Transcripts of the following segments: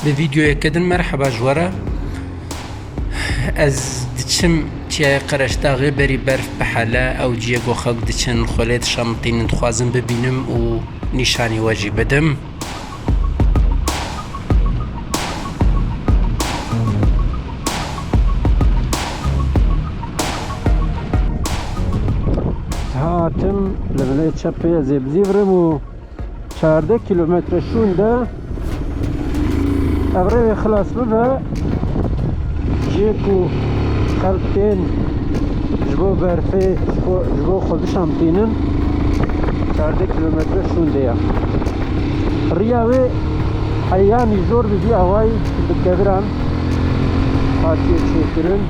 بفيديو يكدن مرحبا جوارا از دچم تیای قرشتاغی بری برف بحالا او جیگو خاک دچن خولید شامتین دخوازم ببینم و نشانی واجی بدم. هاتم لبنای چپی زیبزیورم و 14 کیلومتر شونده ابره خلاص ببه جيكو خلطين جبو برفي جبو خودشام تينن 14 كيلومتر شونديا رياوي حياني زور بزي هواي بكبران خاطي تشكرن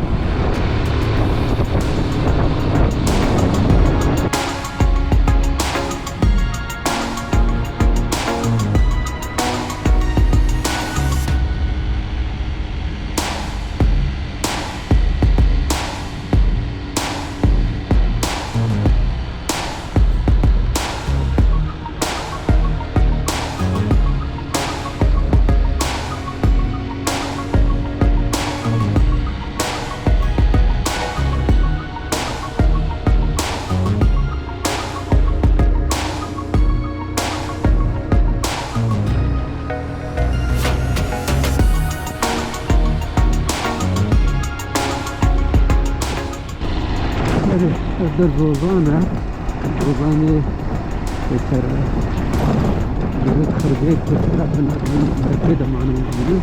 در روزانه بهتر بهت خربيت كده معنا موجودين.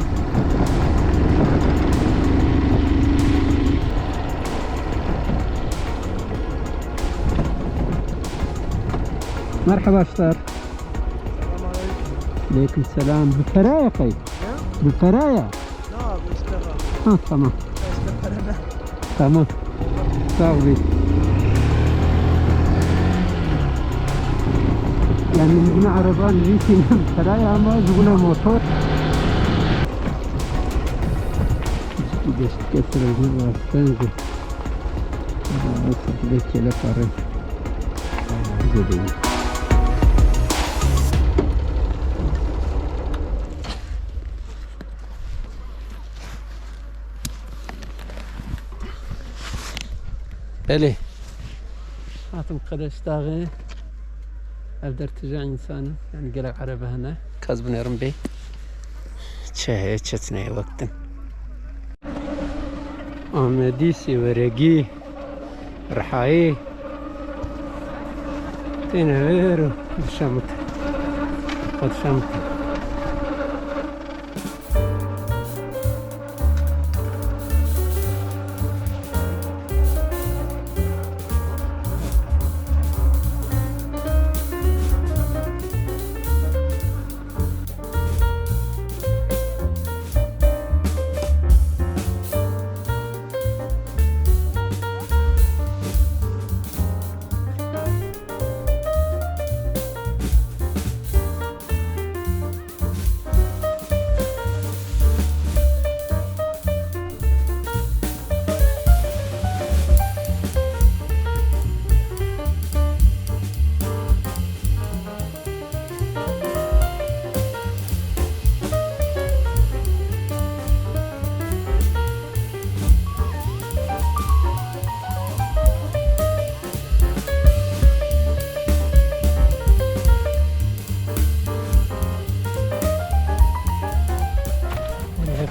مرحبا اشتر. السلام عليكم. عليكم السلام. بالفراية خي؟ بالفراية؟ لا بالسلام. تمام تمام صافي. يعني نبنى عربان جيتي بالفراية اما جبنا موتور باش تكسر الجبهة تنزل وصلت بيت كلا قريب جديد. بله هاتم قدش تاغي أقدر ترجع إنسان يعني قلق عربة هنا كازبن رمبي تشاهي تشتني وقتا آمديسي ورقي رحاي تينا غيرو بشامت قد شامت.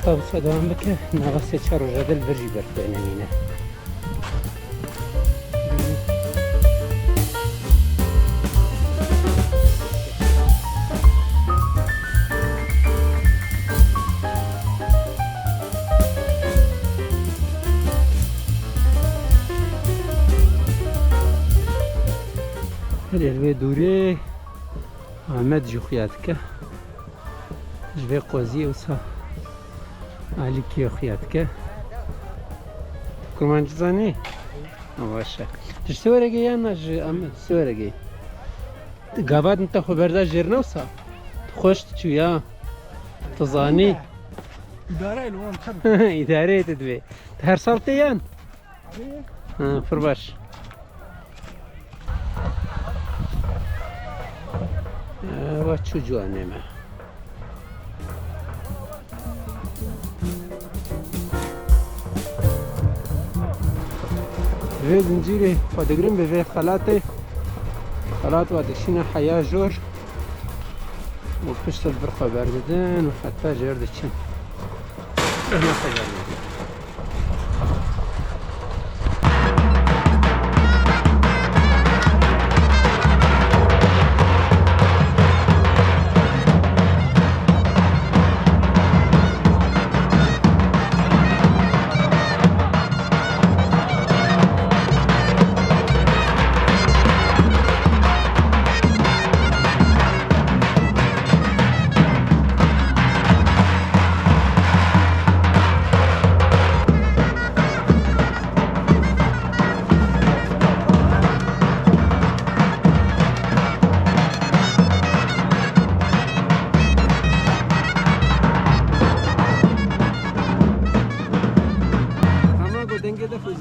طب صدام بك نغسل شر جدل برجي برتنا هنا. الوي دوري عمد جو خياتك جوي قوزي وصا علي كي خياتك كمان جزاني ماشا تشتورجي يا ناج ام تشتورجي قابد انت خبردا جيرنوسا خوش تشويا تزاني إدارة الوان خد. إدارة تدوي هر سالتيان فرباش واتشو جواني ما في زنجيري خدقرين بفي خلات وادشينا حياة جور وبشت البرخة باردين وحتى جير دشين هنا خيالي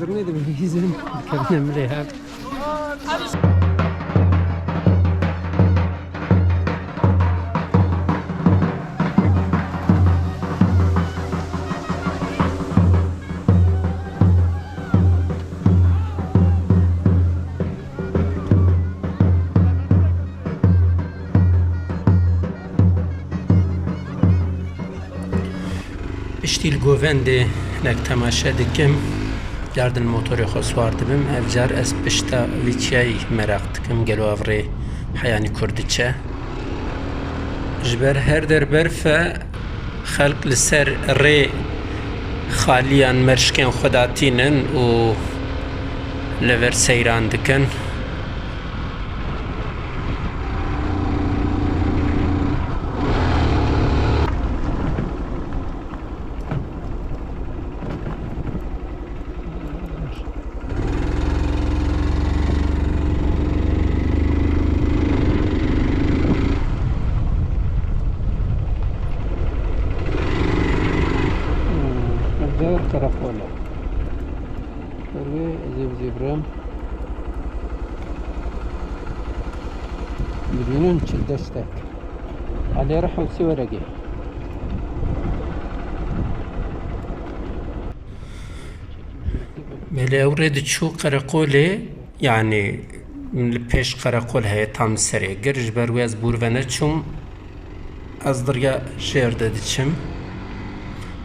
زرني ده بيزن كنا مليها اشتیل گوونده نک تماشا دکم جاردن موتوری خو سوار دبم افجار از پشتا ویچیای مراق دکم گلو افری حیانی کردچه جبر هر در برف خلق لسر ری خالیان مرشکن خداتینن و لور سیران دکن كراكولا زيبرام بدون شدشتك على راح وسي ورقي بلي أوريد تشو قرقولي يعني من البيش قرقول هي تام سري قرج برويز بورفانتشم أصدريا شير دادتشم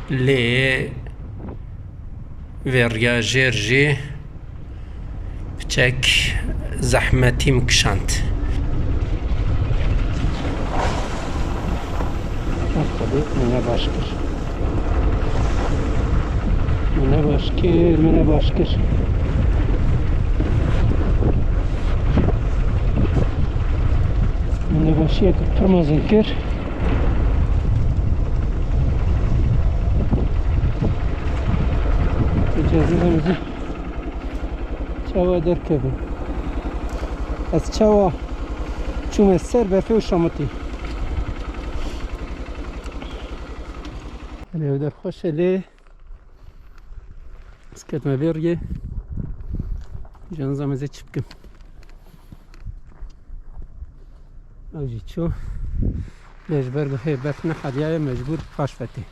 لي وریا جرجی بچک زحمتی مکشند منه باشکر منه باشیه که پرمازن کر اجازه بمزی چاوا درکبه از چاوا چوم سر برفه و شامتی الیو در خوش لی اسکت مبیرگه جانزا مزه چپکم اوجی چو مجبور به برف نخدیه مجبور پاش فتی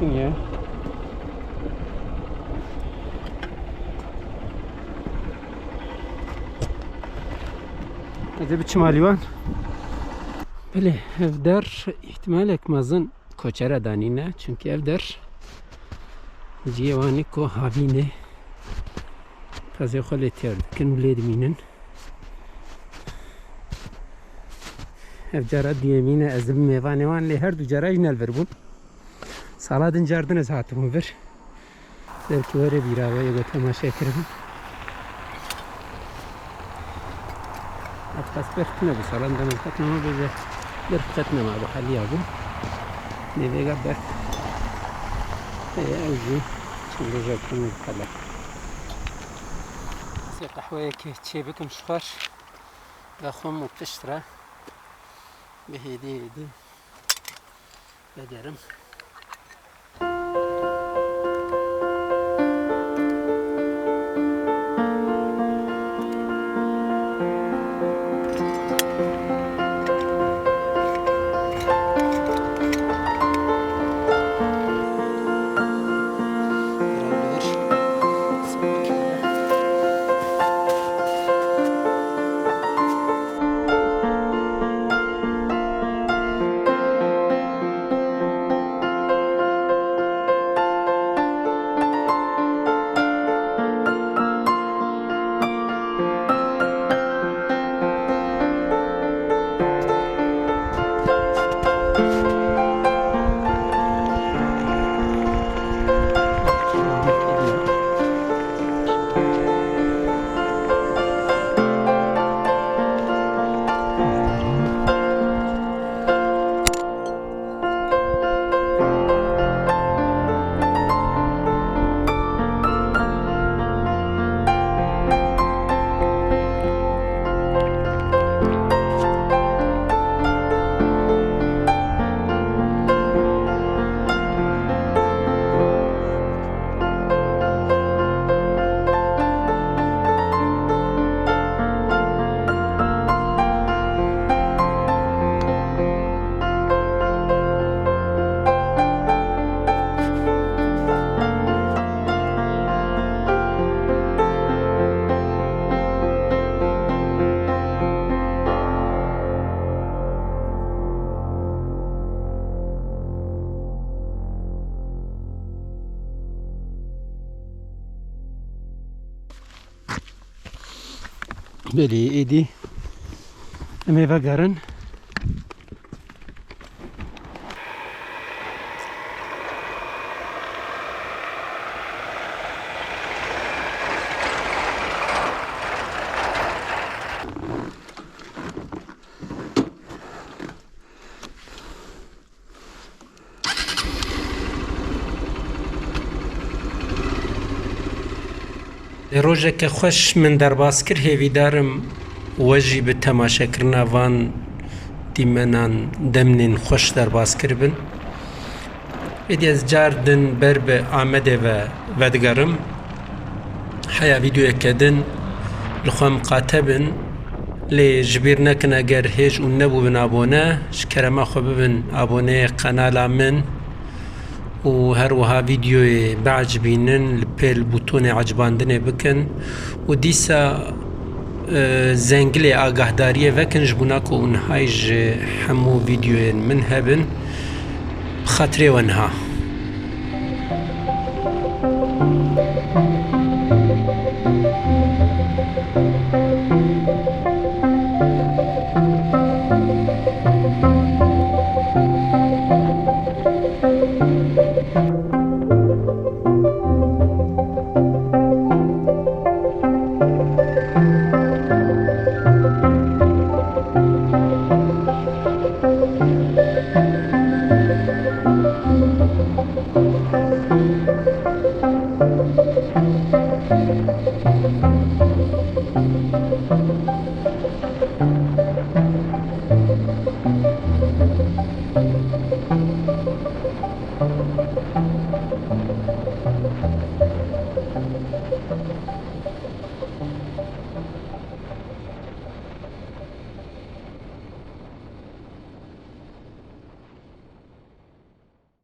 ya. هذا بتشماليوان بله ev der ihtimal ekmazın koçera danine çünkü ev der civani ko havine taze xoletiyor kin bledminin ev jara diyemine azim mevanevan le her du jara inal verbun saladın jardın ez hatım ver belki öyle bir havaya da temaşa ederim. Atlas bertine bu salan da mülkat nama böyle berkat nama bu hali yabu. Neve gabber. Evci şimdi japonun kala. سي قهوة كي تشيبكم شخار بخم وبتشترى بهيدي هيدي بدرم بلي ايدي ميفا قارن روجك خوش من درباس كر هيفي دارم وجي بالتماشا كرنا فان ديمنان دمنين خوش درباس كربن ادي از جاردن برب آمده و ودگرم حيا فيديو اكدن لخوام قاتبن لي جبير نكن اگر هيج اون نبو بن ابونه شكرما خو ببن ابونه قنالا من و هروها فيديو بعجبينن لبيل بوتون عجباندنه بكن و ديسا زنگلي آگاهداريه وكن جبوناكو اون هايج حمو فيديو من هبن بخاطري ونها